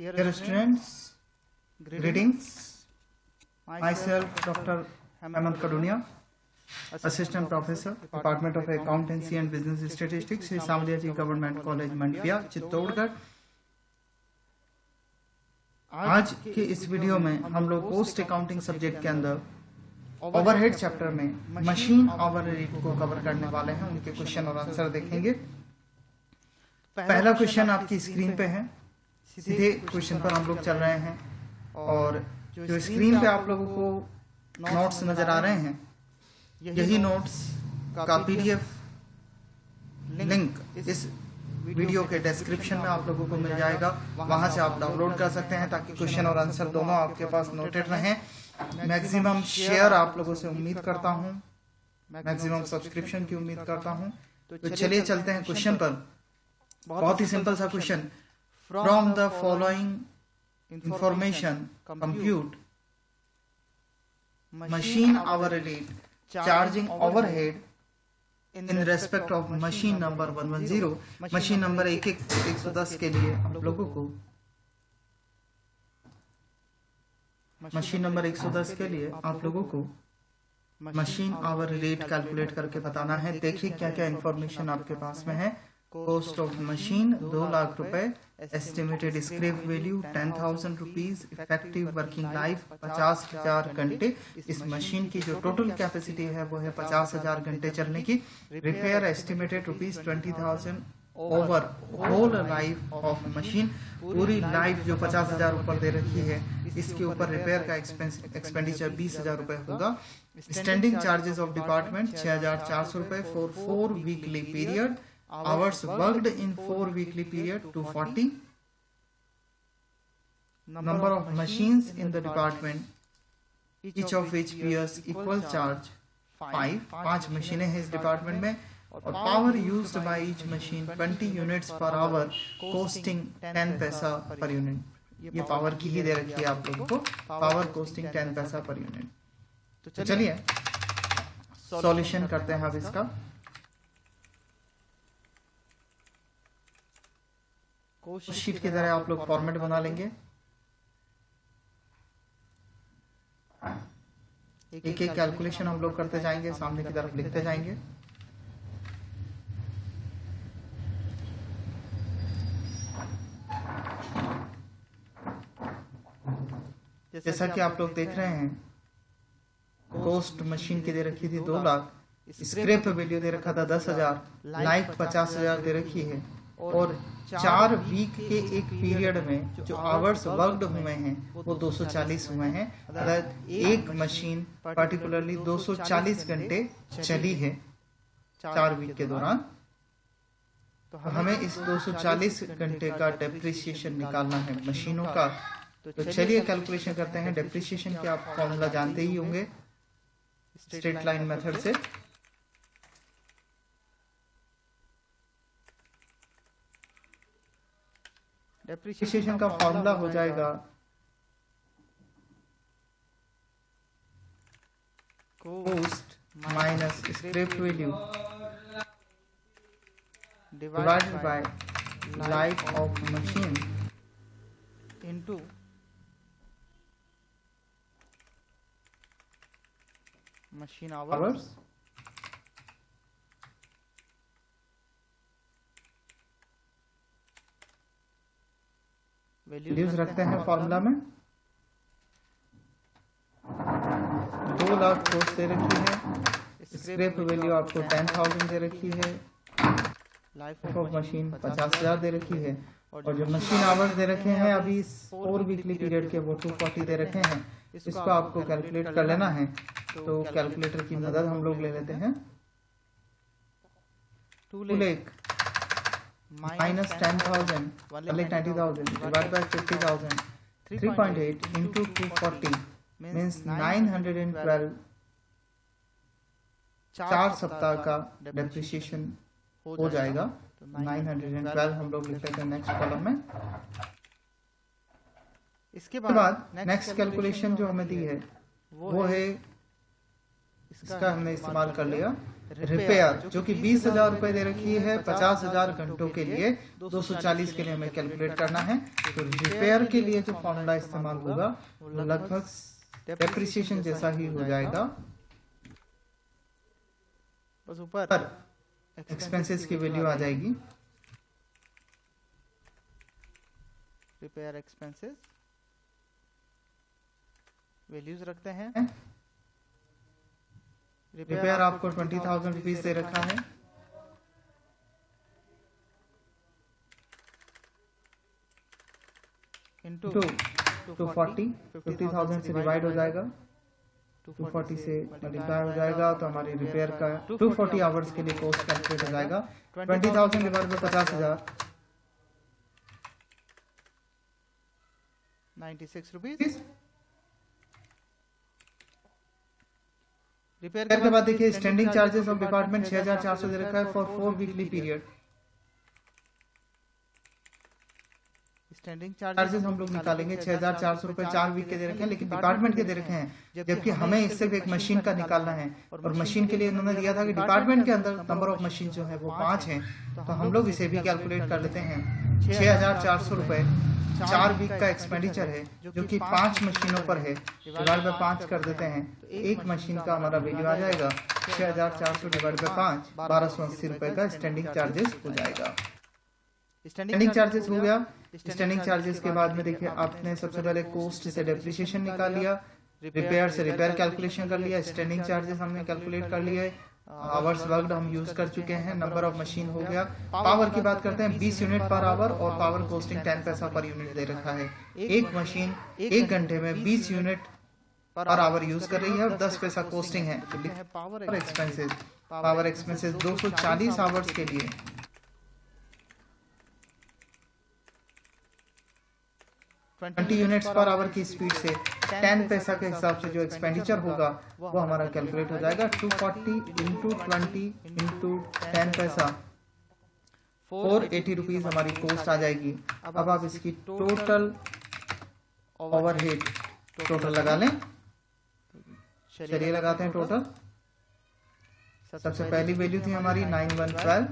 Dear students, greetings. Myself, Dr. Hemant Kadunia, Assistant Professor, Department of Accountancy and Business Statistics, Samaliya Ji Government College, Mandviya, Chittorgarh. आज के इस video में हम लोग post accounting subject के अंदर ओवरहेड चैप्टर में मशीन ओवरहेड को कवर करने वाले हैं। उनके क्वेश्चन और आंसर देखेंगे। पहला क्वेश्चन आपकी स्क्रीन पे है, सीधे क्वेश्चन पर हम लोग चल रहे हैं और जो स्क्रीन पे आप लोगों को नोट्स नजर आ रहे हैं, यही नोट्स का पीडीएफ लिंक इस वीडियो के डिस्क्रिप्शन में आप लोगों को मिल जाएगा। वहां से आप डाउनलोड कर सकते हैं ताकि क्वेश्चन और आंसर दोनों आपके पास नोटेड रहें। मैक्सिमम शेयर आप लोगों से उम्मीद करता हूं, मैक्सिमम सब्सक्रिप्शन की उम्मीद करता हूं। तो चलिए चलते हैं क्वेश्चन पर। बहुत ही सिंपल सा question. From the following information compute machine overhead charging overhead in respect of machine number 110। Machine number 110 के लिए आप लोगों को मशीन नंबर 110 के लिए आप लोगों को मशीन ओवरहेड कैलकुलेट करके बताना है। देखिए क्या क्या इंफॉर्मेशन आपके पास में है। कॉस्ट ऑफ मशीन 2 लाख रुपए, estimated scrap value 10,000 rupees, effective working life 50,000 घंटे। इस मशीन की जो टोटल कैपेसिटी है वो है 50,000 घंटे चलने की। Repair estimated ₹20,000 over whole life of machine. पूरी लाइफ जो 50,000 ऊपर दे रखी है, इसके ऊपर रिपेयर का एक्सपेंडिचर 20,000 रुपए होगा। स्टैंडिंग चार्जेस ऑफ डिपार्टमेंट 6,400 रुपए for 4 weekly period. Hours worked in 4 weekly period 240. Number of machines in the department, each of which bears equal charge 5. 5 मशीनें हैं इस डिपार्टमेंट में। और power used by each machine 20 units per hour, costing 10 पैसा per unit. ये power की ही दे रखी है आप लोगों को, पावर कोस्टिंग 10 पैसा पर यूनिट। तो चलिए सॉल्यूशन करते हैं अब इसका। शीट की तरह आप लोग फॉर्मेट बना लेंगे। एक एक कैलकुलेशन हम लोग करते जाएंगे, सामने की तरफ लिखते जाएंगे। जैसा कि आप लोग देख रहे हैं, कॉस्ट मशीन की दे रखी थी 2 लाख, स्क्रैप वैल्यू दे रखा था 10,000, लाइफ 50,000 दे रखी है और 4 वीक के एक पीरियड में जो आवर्स वर्कड हुए हैं वो 240 हुए हैं। अर्थात एक मशीन पर्टिकुलरली 240 घंटे चली है 4 वीक के दौरान। तो हमें इस 240 घंटे का डेप्रिसिएशन निकालना है मशीनों का। तो चलिए कैलकुलेशन करते हैं। डेप्रिसिएशन के आप फॉर्मूला जानते ही होंगे स्ट्रेट लाइन मेथड से। डेप्रिसिएशन का फॉर्मूला हो जाएगा cost minus scrap value divided by life of machine into machine hours. Values रखते हैं फॉर्मूला में। 2 लाख कॉस्ट दे रखी है, स्क्रैप वैल्यू आपको 10,000 दे रखी है, लाइफ ऑफ मशीन 50,000 दे रखी है और जो मशीन आवर्स दे रखे हैं अभी 4 वीकली पीरियड के वो 240 दे रखे हैं। इसको आपको कैलकुलेट कर लेना है। तो कैलकुलेटर की मदद हम लोग ले लेते हैं। 2 lakh minus 10,000, 1,90,000 divided by 50,000, 3.8 into 240 means 912। 4 सप्ताह का डेप्रिसिएशन हो जाएगा। तो 912 हम लोग लिख लेते हैं नेक्स्ट कॉलम में। इसके बाद नेक्स्ट कैलकुलेशन जो हमें दी है वो है, इसका हमने इस्तेमाल कर लिया रिपेयर जो कि 20,000 रुपए दे रखी है 50,000 घंटों के लिए, 240 के लिए हमें कैलकुलेट करना है। तो रिपेयर के लिए जो फॉर्मूला इस्तेमाल होगा वो लगभग डेप्रिसिएशन जैसा ही हो जाएगा, बस ऊपर एक्सपेंसेस की वैल्यू आ जाएगी। रिपेयर एक्सपेंसेस वैल्यूज रखते हैं। रिपेयर आपको 20,000 रुपीज दे रखा है। इंटू 240, 50,000 से डिवाइड हो जाएगा, 240 से मल्टीप्लाई हो जाएगा, तो हमारी रिपेयर का 240 आवर्स के लिए कॉस्ट कैलकुलेट हो जाएगा। 20,000 डिवाइड बाय 50,000, 96 रुपीज। रिपेयर के बाद देखिए स्टैंडिंग चार्जेस ऑफ डिपार्टमेंट 6,400 दे रखा है for 4 weekly period. Standing charges हम लोग निकालेंगे 6,400 रुपए 4 वीक के दे रखे हैं, लेकिन डिपार्टमेंट के दे रखे हैं, जबकि हमें सिर्फ एक मशीन का निकालना है। और मशीन के लिए इन्होंने दिया था कि डिपार्टमेंट के अंदर नंबर ऑफ मशीन जो है वो 5 है, तो हम लोग इसे भी कैलकुलेट कर लेते हैं। 6,400 रुपए 4 वीक का एक्सपेंडिचर है, जो कि 5 मशीनों पर है, डिवाइड बाय 5 कर देते हैं, तो एक मशीन का हमारा वैल्यू आ जाएगा 6,400 डिवाइड बाय 5, 1,280 रुपए का स्टैंडिंग चार्जेस हो जाएगा। स्टैंडिंग चार्जेस हो गया। स्टैंडिंग चार्जेस के बाद में देखिए आपने सबसे पहले कॉस्ट से डेप्रिसिएशन निकाल लिया, रिपेयर से रिपेयर कैलकुलेशन कर लिया, स्टैंडिंग चार्जेस हमने कैलकुलेट कर लिए, आवर्स वर्कड हम यूज कर चुके हैं, नंबर ऑफ मशीन हो गया। पावर की बात करते हैं, 20 यूनिट पर आवर और पावर कॉस्टिंग 10 पैसा पर यूनिट दे रखा है। एक मशीन 1 घंटे में 20 यूनिट पर आवर यूज कर रही है और 10 पैसा कॉस्टिंग है। तो लिखते हैं power expenses. Power expenses 240 hours के लिए 20 यूनिट्स पर आवर की स्पीड से 10 पैसा के हिसाब से जो एक्सपेंडिचर होगा वो हमारा कैलकुलेट हो जाएगा। 240 इंटू 20 इंटू 10 पैसा 480 रुपीज हमारी कॉस्ट आ जाएगी। अब आप इसकी टोटल ओवरहेड टोटल लगा लें। चलिए लगाते हैं टोटल। सबसे पहली वैल्यू थी हमारी 9112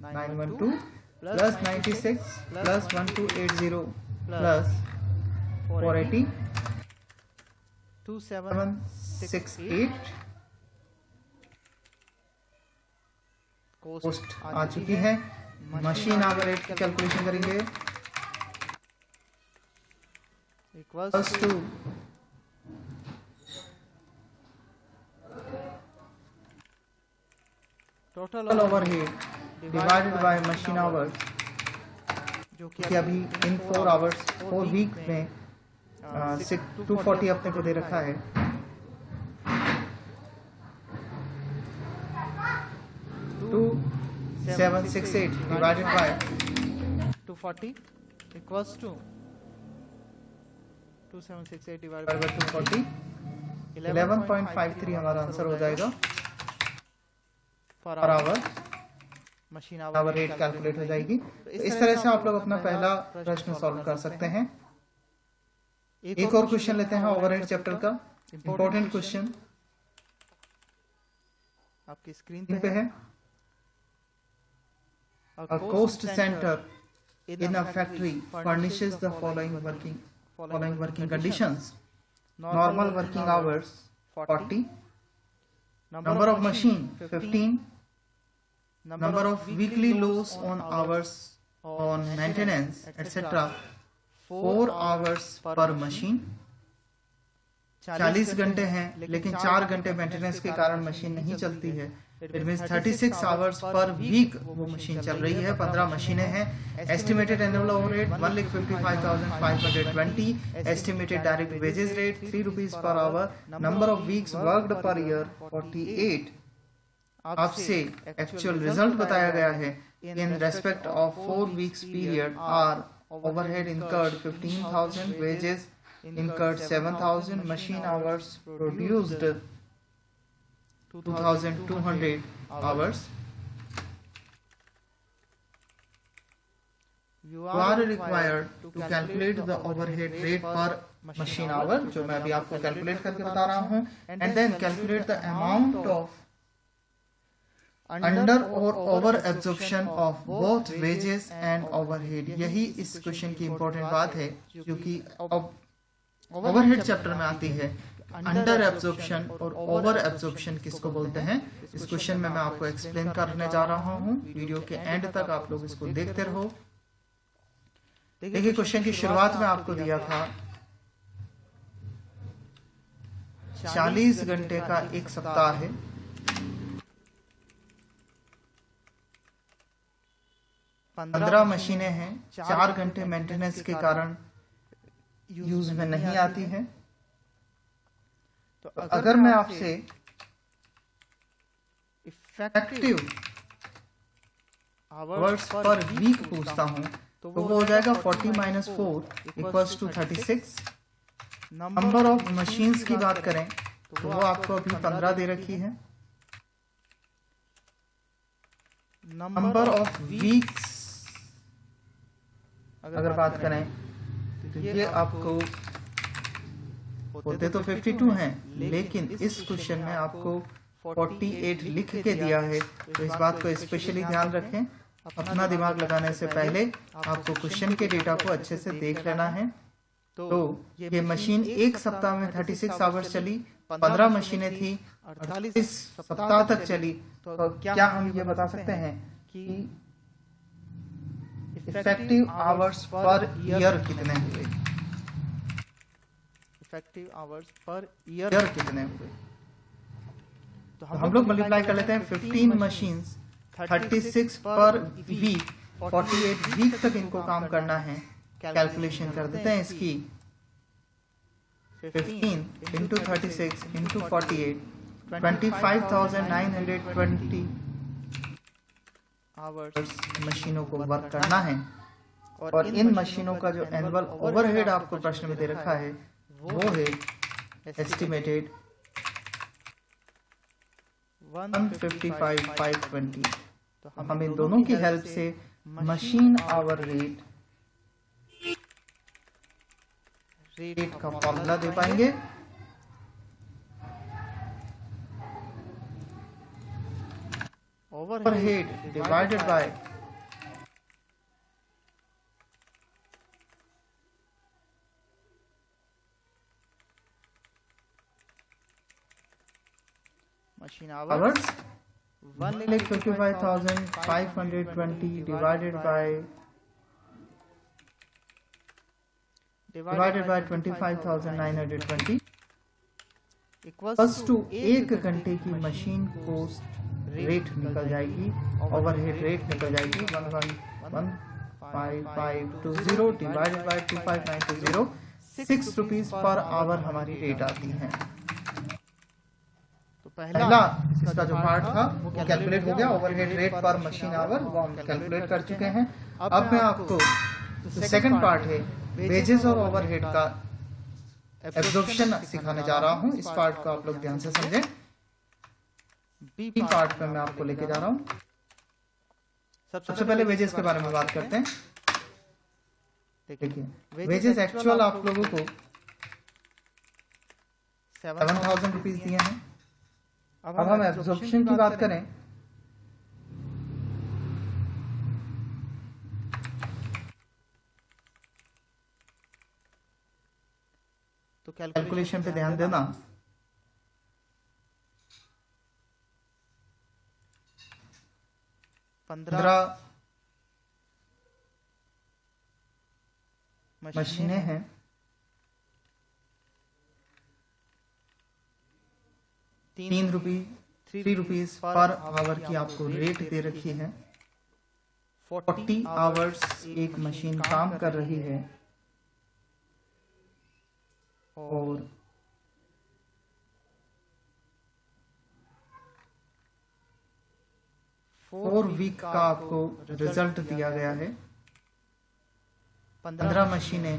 912 प्लस 96 प्लस 1280 प्लस 480 2768 कॉस्ट आ चुकी है। मशीन आवर रेट की कैलकुलेशन करेंगे, equals to total overhead divided by machine hours, जो कि अभी इन 4 आवर्स 4 वीक में 240 अपने को दे रखा है। 2768 divided by 240 equals to 2768 divided by 240 11.53 हमारा आंसर हो जाएगा per hour. Machine hour rate calculate हो जाएगी। तो इस तरह से आप लोग अपना पहला प्रश्न सॉल्व कर सकते हैं। एक और क्वेश्चन लेते हैं ओवरहेड चैप्टर का, इंपॉर्टेंट क्वेश्चन आपकी स्क्रीन पे है। A cost center in a factory furnishes the following working conditions: normal working hours 40, number of machine 15, number of weekly loss on hours on maintenance etc. 4 hours per machine। 40 घंटे हैं, लेकिन 4 घंटे maintenance के कारण machine नहीं चलती है। It means 36 hours per week वो मशीन चल रही है। 15 मशीनें हैं। Estimated annual overhead 1,55,520। Estimated direct wages rate 3 rupees per hour. Number of weeks worked per year 48। आपसे एक्चुअल रिजल्ट बताया गया है। In respect of 4 weeks period are overhead incurred 15,000, wages incurred 7,000, machine hours produced 2,200 hours। You are required to calculate the overhead rate per machine hour, जो मैं अभी आपको calculate करके बता रहा हूँ, and then calculate the amount of under और over absorption of both wages and overhead. यही इस क्वेश्चन की इंपॉर्टेंट बात है जो कि ओवरहेड चैप्टर में आती है। अंडर एब्जॉर्प्शन और ओवर एब्जॉर्प्शन किसको बोलते हैं, इस क्वेश्चन में मैं आपको एक्सप्लेन करने जा रहा हूँ। वीडियो के एंड तक आप लोग इसको देखते रहो। देखिए क्वेश्चन की शुरुआत में आपको दिया था 40 घंटे का एक सप्ताह है। 15 मशीनें हैं, 4 घंटे मेंटेनेंस के कारण यूज में नहीं आती हैं। तो अगर मैं आपसे इफेक्टिव आवर्स पर वीक पूछता हूं तो वो हो जाएगा 40 - 4 = 36। नंबर ऑफ मशीन्स की बात करें तो वो आपको अभी 15 दे रखी है। नंबर ऑफ वीक्स अगर बात करें तो ये आपको होते तो 52 हैं, लेकिन इस क्वेश्चन में आपको 48 लिख के दिया है। तो इस बात को स्पेशली ध्यान रखें। अपना दिमाग लगाने से पहले आपको क्वेश्चन के डेटा को अच्छे से देख लेना है। तो ये मशीन एक सप्ताह में 36 आवर्स चली, 15 मशीनें थी, 48 सप्ताह तक चली। तो क्या हम ये बता सकते हैं कि इफेक्टिव आवर्स पर ईयर कितने हुए? इफेक्टिव आवर्स पर ईयर कितने हुए? तो हम लोग मल्टीप्लाई कर लेते हैं। 15 मशीन्स 36 पर वीक, 48 वीक तक इनको काम करना है। कैलकुलेशन कर देते हैं इसकी। 15 × 36 × 48 25,920 आवर्स मशीनों को वर्क करना है। और इन मशीनों का जो एनुअल ओवरहेड आपको प्रश्न में दे रखा है वो है एस्टिमेटेड 155,520। तो हम इन दोनों की हेल्प से मशीन आवर रेट का फॉर्मूला दे पाएंगे। Overhead divided by machine hours 1,55,520 divided by 25,920 equals to 1 घंटे की मशीन कोस्ट रेट निकल जाएगी, ओवरहेड रेट निकल जाएगी 1,15520 divided by 25,920। 6 rupees per our हमारी रेट आती है। पहला इसका जो पार्ट था वो कैलकुलेट हो गया। ओवरहेड रेट पर मशीन आवर वो हम कैलकुलेट कर चुके हैं। अब मैं आपको सेकंड पार्ट है वेजेस और ओवरहेड का एब्जॉर्प्शन सिखाने जा रहा हूं। इस पार्ट को आप लोग ध्यान से समझें। बी पार्ट पे मैं आपको लेके जा रहा हूं। सबसे पहले वेजेस के बारे में बात करते हैं। देखिए वेजेस एक्चुअल आप लोगों को 7,000 रुपीज दिए हैं। अब हम एब्जॉर्प्शन की बात करें तो कैलकुलेशन पे ध्यान देना। 15 मशीनें हैं। 3 रुपीज पर आवर की आपको रेट दे रखी है। 40 आवर्स एक मशीन काम कर रही है और 4 वीक का आपको रिजल्ट दिया गया है। 15 मशीनें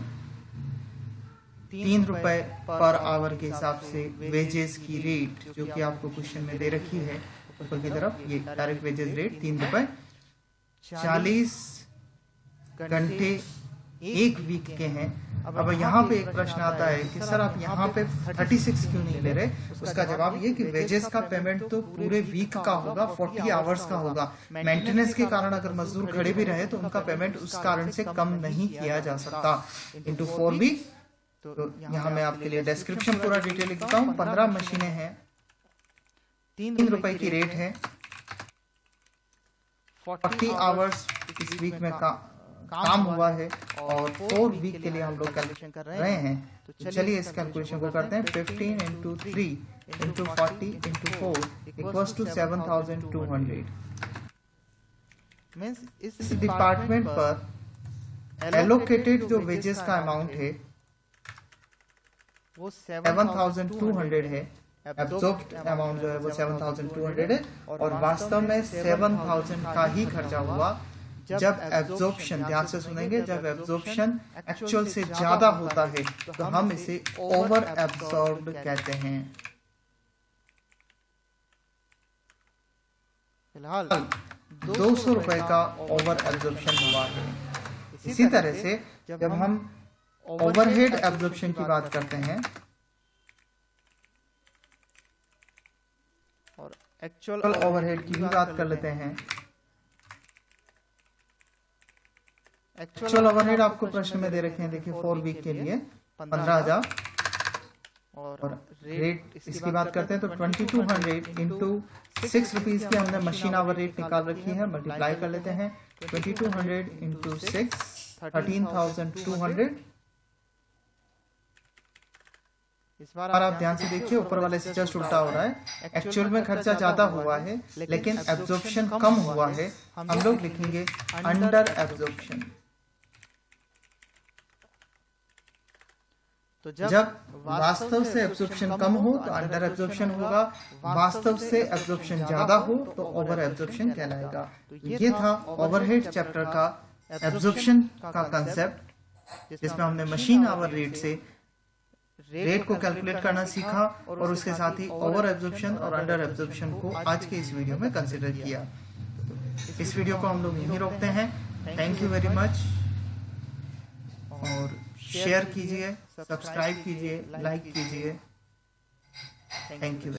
3 रुपए पर आवर के हिसाब से वेजेस की रेट जो कि आपको क्वेश्चन में दे रखी है ऊपर की तरफ, ये डायरेक्ट वेजेस रेट 3 रुपए। 40 घंटे एक वीक के हैं अब यहाँ पे एक प्रश्न आता है कि सर आप यहाँ पे 36 क्यों नहीं ले रहे? उसका जवाब ये कि वेजेस का पेमेंट तो पूरे वीक का होगा, 40 आवर्स का होगा। मेंटेनेंस के कारण अगर मजदूर खड़े भी रहे तो उनका पेमेंट उस कारण से कम नहीं किया जा सकता। Into 4 week. तो यहाँ मैं आपके लिए डिस्क्रिप्शन पूरा डिटेल लिखता हूँ। 15 मशीनें हैं, 3 रुपए की रेट है, 40 आवर्स इस वीक में काम हुआ है और 4 वीक के लिए हम लोग कैलकुलेशन कर रहे हैं। तो चलिए इस कैलकुलेशन को करते हैं। 15 into 3 into 40 into 4 equals to 7200। Means इस डिपार्टमेंट पर एलोकेटेड जो वेजेस का अमाउंट है वो 7200 है। एब्जॉर्ब्ड अमाउंट जो है वो 7200 है और वास्तव में 7000 का ही खर्चा हुआ। जब एब्जॉर्प्शन, ध्यान से सुनेंगे, जब एब्जॉर्प्शन एक्चुअल से ज्यादा होता है तो हम इसे ओवर एब्जॉर्ब्ड कहते हैं। फिलहाल 200 रुपए का ओवर एब्जॉर्प्शन हुआ है। इसी तरह से जब हम ओवरहेड एब्जॉर्प्शन की बात करते हैं और एक्चुअल ओवरहेड की भी बात कर लेते हैं। एक्चुअल ओवरहेड आपको प्रश्न में दे रखे हैं, देखिए 4 वीक के लिए 15,000 और रेट इसकी बात करते हैं तो 2200 इंटू 6 रुपीज की हमने मशीन आवर रेट निकाल रखी है, मल्टीप्लाई कर लेते हैं। 2200 इंटू 6 13,200। इस बार आप ध्यान से देखिए, ऊपर वाले से जस्ट उल्टा हो रहा है। एक्चुअल में खर्चा ज्यादा हुआ है लेकिन एब्जॉर्प्शन कम हुआ है। हम लोग लिखेंगे अंडर एब्जॉर्प्शन। तो जब वास्तव से एब्जॉर्प्शन कम हो तो अंडर एब्जॉर्प्शन होगा, वास्तव से एब्जॉर्प्शन ज्यादा हो तो ओवर एब्जॉर्प्शन कहलाएगा। तो ये था ओवरहेड चैप्टर का एब्जॉर्प्शन का कंसेप्ट, जिसमें हमने मशीन आवर रेट से रेट को कैलकुलेट करना सीखा और उसके साथ ही ओवर एब्जॉर्प्शन और अंडर एब्जॉर्प्शन को आज के इस वीडियो में कंसिडर किया। तो इस वीडियो को हम लोग यहीं रोकते हैं। थैंक यू वेरी मच और शेयर कीजिए, सब्सक्राइब कीजिए, लाइक कीजिए। Thank you.